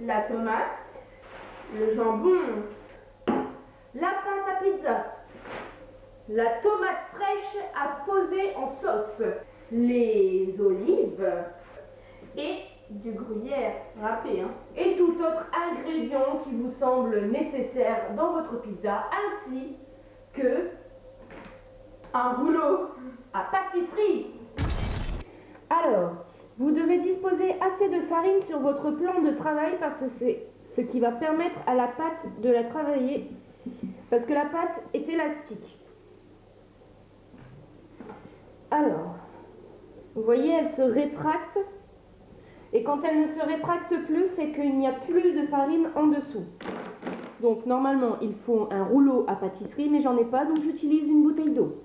la tomate, le jambon, la pâte à pizza, la tomate fraîche à poser en sauce, les olives et du gruyère râpé, et tout autre ingrédient qui vous semble nécessaire dans votre pizza, ainsi que un rouleau à pâtisserie. Alors, vous devez disposer assez de farine sur votre plan de travail parce que c'est ce qui va permettre à la pâte de la travailler, parce que la pâte est élastique. Alors, vous voyez, elle se rétracte, et quand elle ne se rétracte plus, c'est qu'il n'y a plus de farine en dessous. Donc normalement, il faut un rouleau à pâtisserie, mais j'en ai pas, donc j'utilise une bouteille d'eau.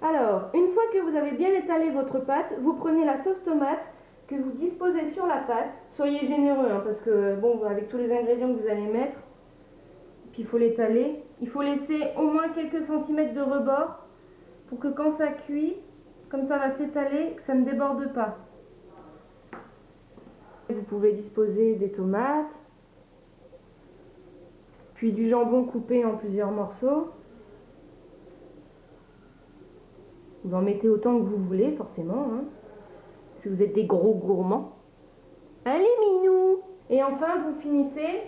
Alors, une fois que vous avez bien étalé votre pâte, vous prenez la sauce tomate que vous disposez sur la pâte. Soyez généreux, parce que, bon, avec tous les ingrédients que vous allez mettre, puis il faut l'étaler. Il faut laisser au moins quelques centimètres de rebord pour que quand ça cuit, comme ça va s'étaler, que ça ne déborde pas. Vous pouvez disposer des tomates, puis du jambon coupé en plusieurs morceaux. Vous en mettez autant que vous voulez, forcément, si vous êtes des gros gourmands. Allez, minous! Et enfin, vous finissez,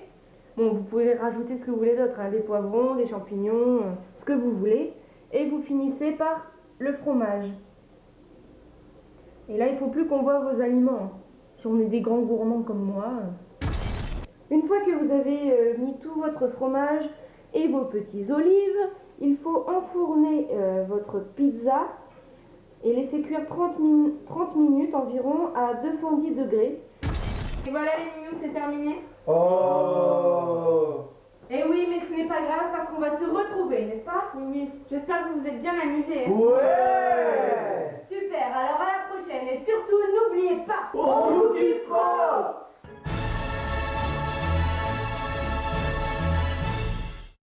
bon, vous pouvez rajouter ce que vous voulez d'autre, des poivrons, des champignons, ce que vous voulez, et vous finissez par le fromage. Et là, il ne faut plus qu'on voit vos aliments, si on est des grands gourmands comme moi. Une fois que vous avez mis tout votre fromage et vos petites olives, il faut enfourner votre pizza et laisser cuire 30 minutes environ à 210 degrés. Et voilà les mignons, c'est terminé. Oh! Et oui, mais ce n'est pas grave parce qu'on va se retrouver, n'est-ce pas, Mimi? J'espère que vous vous êtes bien amusés. Ouais!